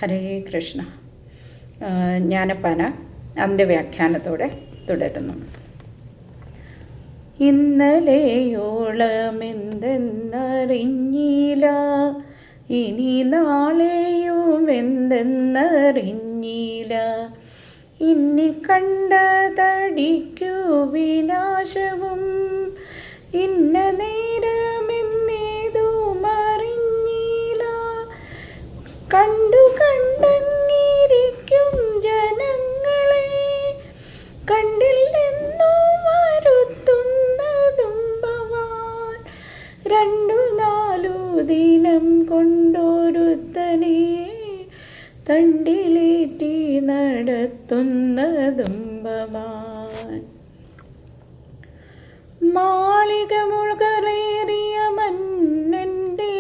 ഹരേ കൃഷ്ണ. ജ്ഞാനപ്പാന അതിൻ്റെ വ്യാഖ്യാനത്തോടെ തുടരുന്നു. ഇന്നലെയോളമെന്തെന്നറിഞ്ഞില്ല, ഇനി നാളെയും എന്തെന്നറിഞ്ഞില്ല. ഇനി കണ്ടതടിക്കു വിനാശവും, ഇന്ന നേരമെന്നേതും അറിഞ്ഞില്ല. കണ്ടു കണ്ടങ്ങിരിക്കും ജനങ്ങളെ, കണ്ടില്ലെന്നു വരുത്തുന്നതും ഭവാൻ. 2-4 ദിനം കൊണ്ടൊരുത്തനെ തണ്ടിലേറ്റി നടത്തുന്നതും ഭവാൻ. മാളിക മുൾകളേറിയ മന്നൻ്റെ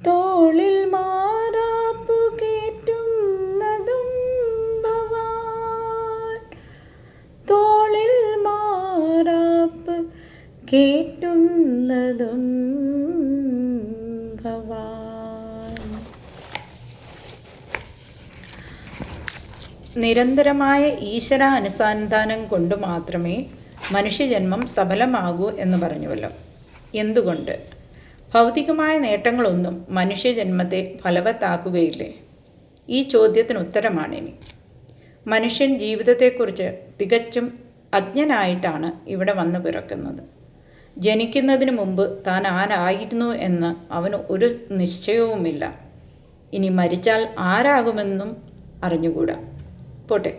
തോളിൽ മാറാപ്പു കേറ്റുന്നതും ഭവാൻ. തോളിൽ മാറാപ്പ് കേറ്റുന്നതും ഭവാൻ. നിരന്തരമായ ഈശ്വര അനുസന്ധാനം കൊണ്ട് മാത്രമേ മനുഷ്യജന്മം സഫലമാകൂ എന്ന് പറഞ്ഞുവല്ലോ. എന്തുകൊണ്ട്? ഭൗതികമായ നേട്ടങ്ങളൊന്നും മനുഷ്യജന്മത്തെ ഫലവത്താക്കുകയില്ലേ? ഈ ചോദ്യത്തിന് ഉത്തരമാണിനി. മനുഷ്യൻ ജീവിതത്തെക്കുറിച്ച് തികച്ചും അജ്ഞനായിട്ടാണ് ഇവിടെ വന്നു പിറക്കുന്നത്. ജനിക്കുന്നതിന് മുമ്പ് താൻ ആരായിരുന്നു എന്ന് അവന് ഒരു നിശ്ചയവുമില്ല. ഇനി മരിച്ചാൽ ആരാകുമെന്നും അറിഞ്ഞുകൂടാ. പോട്ടെ,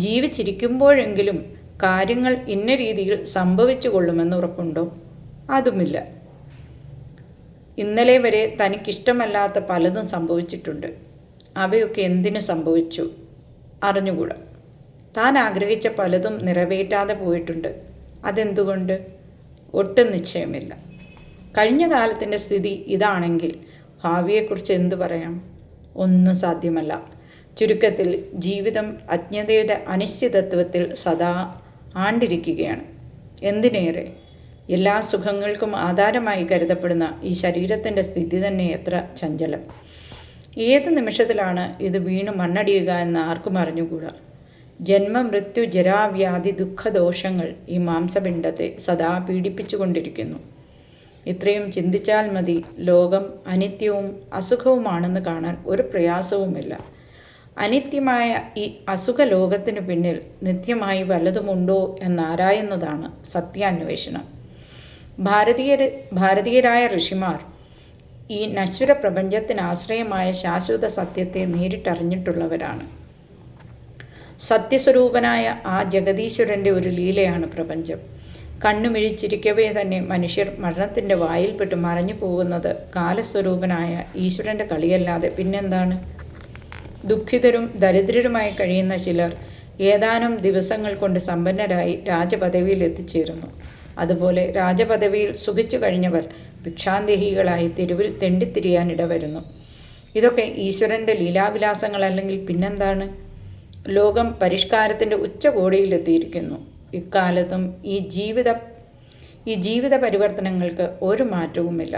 ജീവിച്ചിരിക്കുമ്പോഴെങ്കിലും കാര്യങ്ങൾ ഇന്ന രീതിയിൽ സംഭവിച്ചു കൊള്ളുമെന്ന് ഉറപ്പുണ്ടോ? അതുമില്ല. ഇന്നലെ വരെ തനിക്കിഷ്ടമല്ലാത്ത പലതും സംഭവിച്ചിട്ടുണ്ട്. അവയൊക്കെ എന്തിനു സംഭവിച്ചു അറിഞ്ഞുകൂടാ. താൻ ആഗ്രഹിച്ച പലതും നിറവേറ്റാതെ പോയിട്ടുണ്ട്. അതെന്തുകൊണ്ട്? ഒട്ടും നിശ്ചയമില്ല. കഴിഞ്ഞ കാലത്തിൻ്റെ സ്ഥിതി ഇതാണെങ്കിൽ ഭാവിയെക്കുറിച്ച് എന്തു പറയാം? ഒന്നും സാധ്യമല്ല. ചുരുക്കത്തിൽ ജീവിതം അജ്ഞതയുടെ അനിശ്ചിതത്വത്തിൽ സദാ ആണ്ടിരിക്കുകയാണ്. എന്തിനേറെ, എല്ലാ സുഖങ്ങൾക്കും ആധാരമായി കരുതപ്പെടുന്ന ഈ ശരീരത്തിൻ്റെ സ്ഥിതി തന്നെ എത്ര ചഞ്ചലം! ഏത് നിമിഷത്തിലാണ് ഇത് വീണു മണ്ണടിയുക എന്ന് ആർക്കും അറിഞ്ഞുകൂടാ. ജന്മമൃത്യു ജരാവ്യാധി ദുഃഖദോഷങ്ങൾ ഈ മാംസപിണ്ഡത്തെ സദാ പീഡിപ്പിച്ചുകൊണ്ടിരിക്കുന്നു. ഇത്രയും ചിന്തിച്ചാൽ മതി, ലോകം അനിത്യവും അസുഖവുമാണെന്ന് കാണാൻ ഒരു പ്രയാസവുമില്ല. അനിത്യമായ ഈ അസുഖ ലോകത്തിനു പിന്നിൽ നിത്യമായി വല്ലതുമുണ്ടോ എന്നാരായുന്നതാണ് സത്യാന്വേഷണം. ഭാരതീയരായ ഋഷിമാർ ഈ നശ്വര പ്രപഞ്ചത്തിന് ആശ്രയമായ ശാശ്വത സത്യത്തെ നേരിട്ടറിഞ്ഞിട്ടുള്ളവരാണ്. സത്യസ്വരൂപനായ ആ ജഗദീശ്വരൻ്റെ ഒരു ലീലയാണ് പ്രപഞ്ചം. കണ്ണുമിഴിച്ചിരിക്കവേ തന്നെ മനുഷ്യർ മരണത്തിൻ്റെ വായിൽപ്പെട്ട് മറഞ്ഞു പോകുന്നത് കാലസ്വരൂപനായ ഈശ്വരൻ്റെ കളിയല്ലാതെ പിന്നെന്താണ്? ദുഃഖിതരും ദരിദ്രരുമായി കഴിയുന്ന ചിലർ ഏതാനും ദിവസങ്ങൾ കൊണ്ട് സമ്പന്നരായി രാജപദവിയിൽ എത്തിച്ചേരുന്നു. അതുപോലെ രാജപദവിയിൽ സുഖിച്ചു കഴിഞ്ഞവർ ഭിക്ഷാന്തേഹികളായി തെരുവിൽ തെണ്ടിത്തിരിയാൻ ഇടവരുന്നു. ഇതൊക്കെ ഈശ്വരൻ്റെ ലീലാവിലാസങ്ങളല്ലെങ്കിൽ പിന്നെന്താണ്? ലോകം പരിഷ്കാരത്തിൻ്റെ ഉച്ചകോടിയിലെത്തിയിരിക്കുന്നു. ഇക്കാലത്തും ഈ ജീവിത പരിവർത്തനങ്ങൾക്ക് ഒരു മാറ്റവുമില്ല.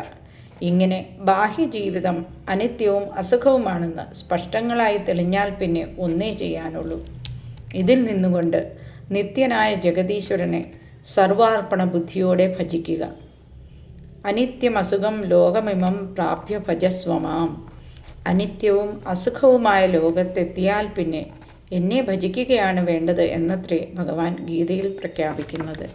ഇങ്ങനെ ബാഹ്യജീവിതം അനിത്യവും അസുഖവുമാണെന്ന് സ്പഷ്ടങ്ങളായി തെളിഞ്ഞാൽ പിന്നെ ഒന്നേ ചെയ്യാനുള്ളൂ. ഇതിൽ നിന്നുകൊണ്ട് നിത്യനായ ജഗദീശ്വരനെ സർവാർപ്പണ ബുദ്ധിയോടെ ഭജിക്കുക. അനിത്യമസുഖം ലോകമിമം പ്രാപ്യ ഭജസ്വമാം. അനിത്യവും അസുഖവുമായ ലോകത്തെത്തിയാൽ പിന്നെ എന്നെ ഭജിക്കുകയാണ് വേണ്ടത് എന്നത്രേ ഭഗവാൻ ഗീതയിൽ പ്രഖ്യാപിക്കുന്നത്.